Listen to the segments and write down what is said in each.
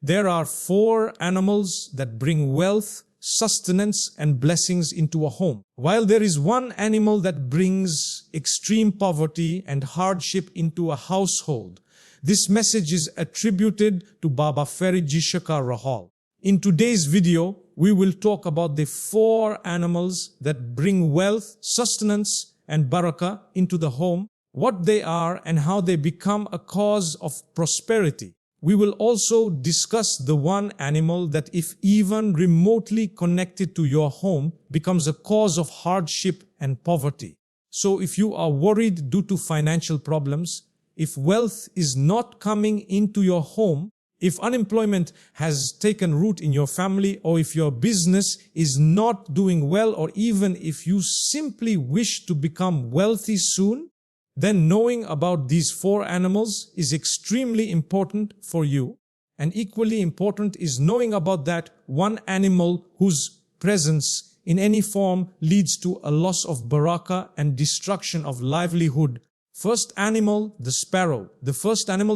There are 4 animals that bring wealth, sustenance and blessings into a home, while there is 1 animal that brings extreme poverty and hardship into a household. This message is attributed to Baba Faridji Shakar Rahal. In today's video, we will talk about the 4 animals that bring wealth, sustenance and barakah into the home, what they are and how they become a cause of prosperity. We will also discuss the 1 animal that, if even remotely connected to your home, becomes a cause of hardship and poverty. So if you are worried due to financial problems, if wealth is not coming into your home, if unemployment has taken root in your family, or if your business is not doing well, or even if you simply wish to become wealthy soon, then knowing about these 4 animals is extremely important for you. And equally important is knowing about that 1 animal whose presence in any form leads to a loss of barakah and destruction of livelihood. First animal, the sparrow. This animal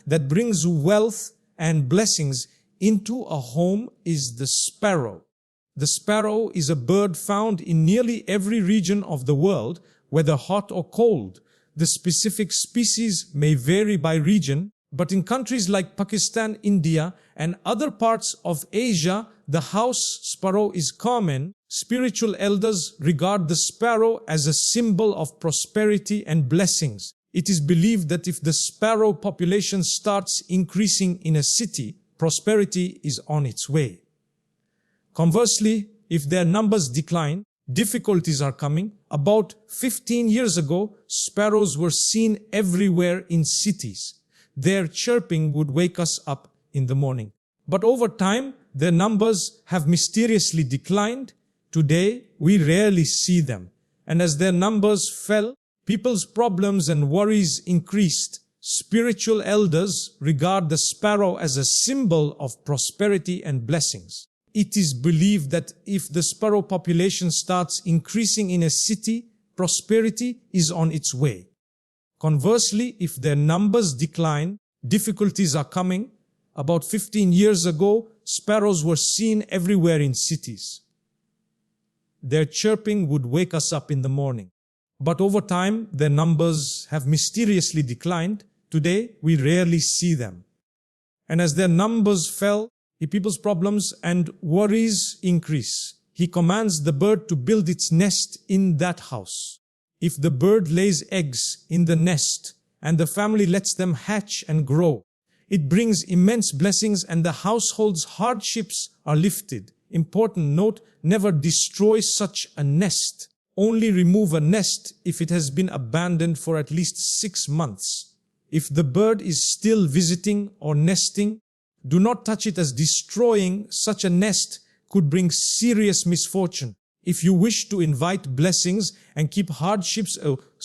that brings wealth and blessings into a home is the sparrow. The sparrow is a bird found in nearly every region of the world, whether hot or cold. The specific species may vary by region, but in countries like Pakistan, India, and other parts of Asia, the house sparrow is common. Spiritual elders regard the sparrow as a symbol of prosperity and blessings. It is believed that if the sparrow population starts increasing in a city, prosperity is on its way. Conversely, if their numbers decline, difficulties are coming. About 15 years ago, sparrows were seen everywhere in cities. Their chirping would wake us up in the morning. But over time, their numbers have mysteriously declined. Today, we rarely see them. And as their numbers fell, people's problems and worries increased. Spiritual elders regard the sparrow as a symbol of prosperity and blessings. It is believed that if the sparrow population starts increasing in a city, prosperity is on its way. Conversely, if their numbers decline, difficulties are coming. About 15 years ago, sparrows were seen everywhere in cities. Their chirping would wake us up in the morning. But over time, their numbers have mysteriously declined. Today, we rarely see them. And as their numbers fell, people's problems and worries increase. He commands the bird to build its nest in that house. If the bird lays eggs in the nest and the family lets them hatch and grow, it brings immense blessings and the household's hardships are lifted. Important note, never destroy such a nest. Only remove a nest if it has been abandoned for at least 6 months. If the bird is still visiting or nesting, do not touch it, as destroying such a nest could bring serious misfortune. If you wish to invite blessings and keep hardships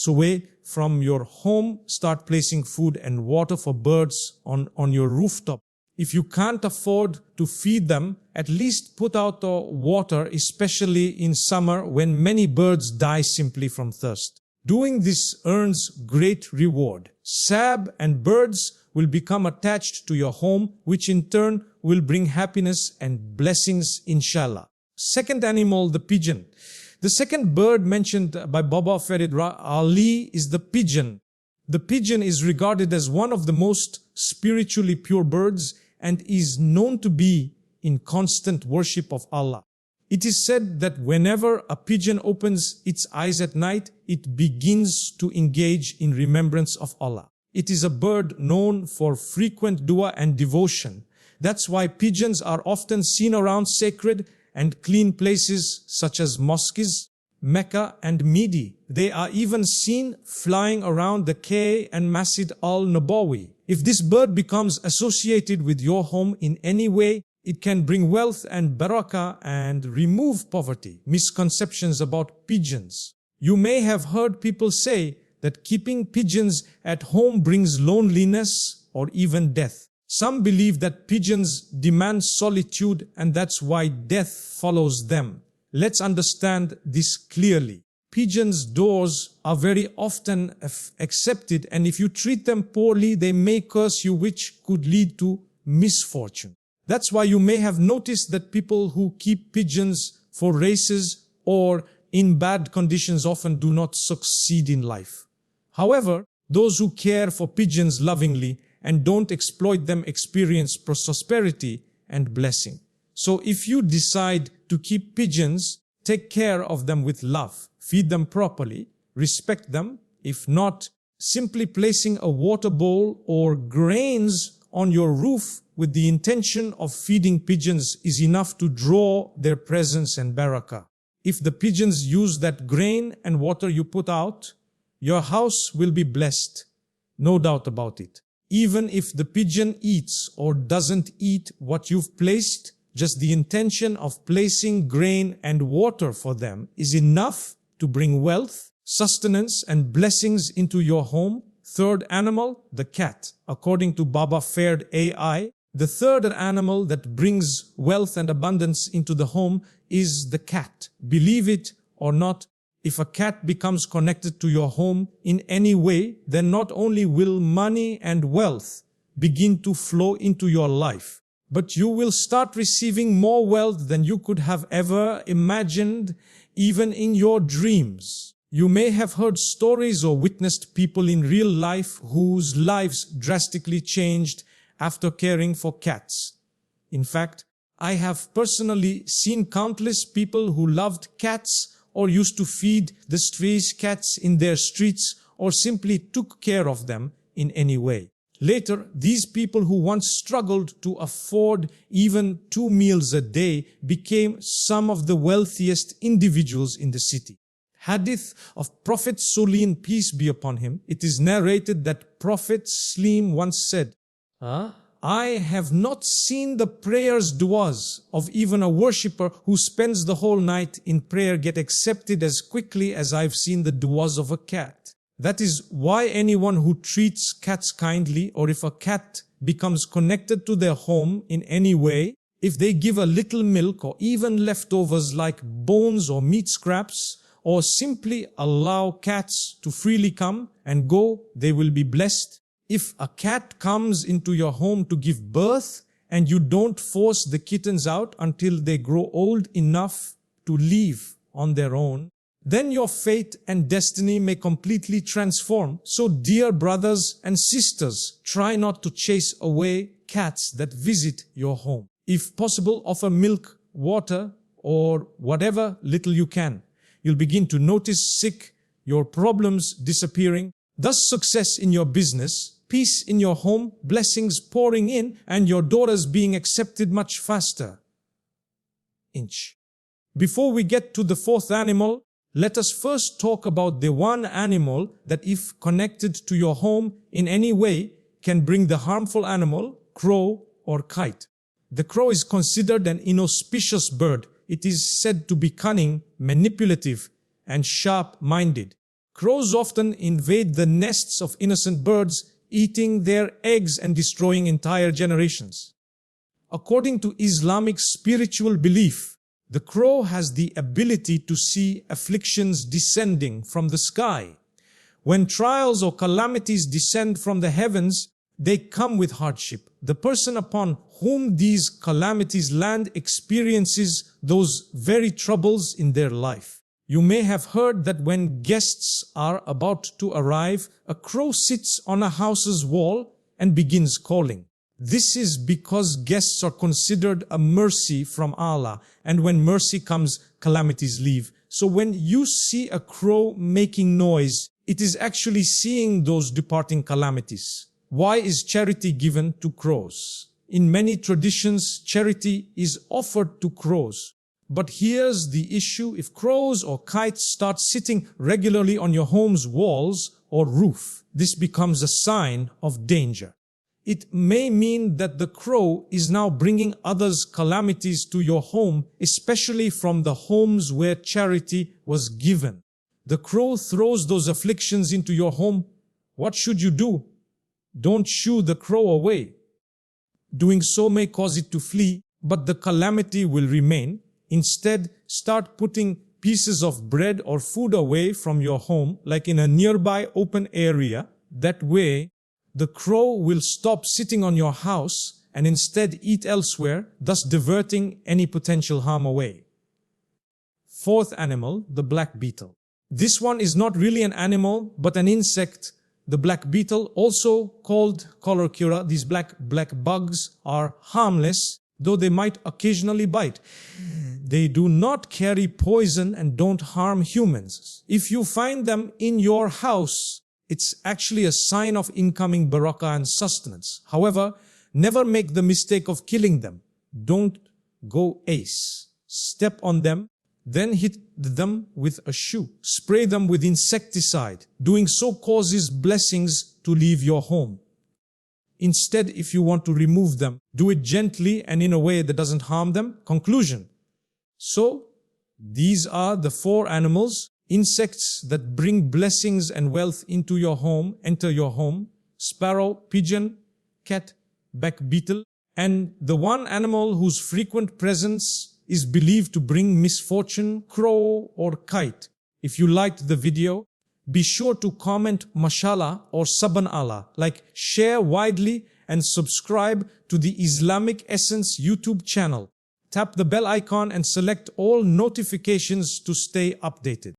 away from your home, start placing food and water for birds on your rooftop. If you can't afford to feed them, at least put out the water, especially in summer when many birds die simply from thirst. Doing this earns great reward. Sab and birds will become attached to your home, which in turn will bring happiness and blessings, inshallah. Second animal, the pigeon. The second bird mentioned by Baba Farid Ali is the pigeon. The pigeon is regarded as one of the most spiritually pure birds and is known to be in constant worship of Allah. It is said that whenever a pigeon opens its eyes at night, it begins to engage in remembrance of Allah. It is a bird known for frequent dua and devotion. That's why pigeons are often seen around sacred and clean places such as mosques, Mecca and Midi. They are even seen flying around the Kaaba and Masjid al-Nabawi. If this bird becomes associated with your home in any way, it can bring wealth and barakah and remove poverty. Misconceptions about pigeons. You may have heard people say that keeping pigeons at home brings loneliness or even death. Some believe that pigeons demand solitude and that's why death follows them. Let's understand this clearly. pigeons' doors are very often accepted, and if you treat them poorly, they may curse you, which could lead to misfortune. That's why you may have noticed that people who keep pigeons for races or in bad conditions often do not succeed in life. However, those who care for pigeons lovingly and don't exploit them experience prosperity and blessing. So if you decide to keep pigeons, take care of them with love, feed them properly, respect them. If not, simply placing a water bowl or grains on your roof with the intention of feeding pigeons is enough to draw their presence and barakah. If the pigeons use that grain and water you put out, your house will be blessed, no doubt about it. Even if the pigeon eats or doesn't eat what you've placed, just the intention of placing grain and water for them is enough to bring wealth, sustenance and blessings into your home. Third animal, the cat. According to Baba Fared AI, the third animal that brings wealth and abundance into the home is the cat. Believe it or not, if a cat becomes connected to your home in any way, then not only will money and wealth begin to flow into your life, but you will start receiving more wealth than you could have ever imagined, even in your dreams. You may have heard stories or witnessed people in real life whose lives drastically changed after caring for cats. In fact, I have personally seen countless people who loved cats or used to feed the stray cats in their streets or simply took care of them in any way. Later, these people who once struggled to afford even 2 meals a day became some of the wealthiest individuals in the city. Hadith of Prophet Suleim, peace be upon him, it is narrated that Prophet Suleim once said, I have not seen the du'as of even a worshipper who spends the whole night in prayer get accepted as quickly as I've seen the du'as of a cat. That is why anyone who treats cats kindly, or if a cat becomes connected to their home in any way, if they give a little milk or even leftovers like bones or meat scraps, or simply allow cats to freely come and go, they will be blessed. If a cat comes into your home to give birth and you don't force the kittens out until they grow old enough to leave on their own, then your fate and destiny may completely transform. So dear brothers and sisters, try not to chase away cats that visit your home. If possible, offer milk, water, or whatever little you can. You'll begin to notice your problems disappearing, thus success in your business, peace in your home, blessings pouring in, and your daughters being accepted much faster. Before we get to the fourth animal, let us first talk about the one animal that, if connected to your home in any way, can bring the harmful animal, crow or kite. The crow is considered an inauspicious bird. It is said to be cunning, manipulative, and sharp-minded. Crows often invade the nests of innocent birds, eating their eggs and destroying entire generations. According to Islamic spiritual belief, the crow has the ability to see afflictions descending from the sky. When trials or calamities descend from the heavens, they come with hardship. The person upon whom these calamities land experiences those very troubles in their life. You may have heard that when guests are about to arrive, a crow sits on a house's wall and begins calling. This is because guests are considered a mercy from Allah, and when mercy comes, calamities leave. So when you see a crow making noise, it is actually seeing those departing calamities. Why is charity given to crows? In many traditions, charity is offered to crows. But here's the issue: if crows or kites start sitting regularly on your home's walls or roof, this becomes a sign of danger. It may mean that the crow is now bringing others' calamities to your home, especially from the homes where charity was given. The crow throws those afflictions into your home. What should you do? Don't shoo the crow away. Doing so may cause it to flee, but the calamity will remain. Instead, start putting pieces of bread or food away from your home, like in a nearby open area. That way, the crow will stop sitting on your house and instead eat elsewhere, thus diverting any potential harm away. Fourth animal, the black beetle. This one is not really an animal, but an insect. The black beetle, also called colocura, these black bugs are harmless, though they might occasionally bite. They do not carry poison and don't harm humans. If you find them in your house, it's actually a sign of incoming barakah and sustenance. However, never make the mistake of killing them. Don't go ace. Step on them, then hit them with a shoe. Spray them with insecticide. Doing so causes blessings to leave your home. Instead, if you want to remove them, do it gently and in a way that doesn't harm them. Conclusion. So, these are the 4 animals, insects that bring blessings and wealth into your home, enter your home: sparrow, pigeon, cat, black beetle, and the one animal whose frequent presence is believed to bring misfortune, crow or kite. If you liked the video, be sure to comment mashallah or subhanallah, like, share widely and subscribe to the Islamic Essence YouTube channel. Tap the bell icon and select all notifications to stay updated.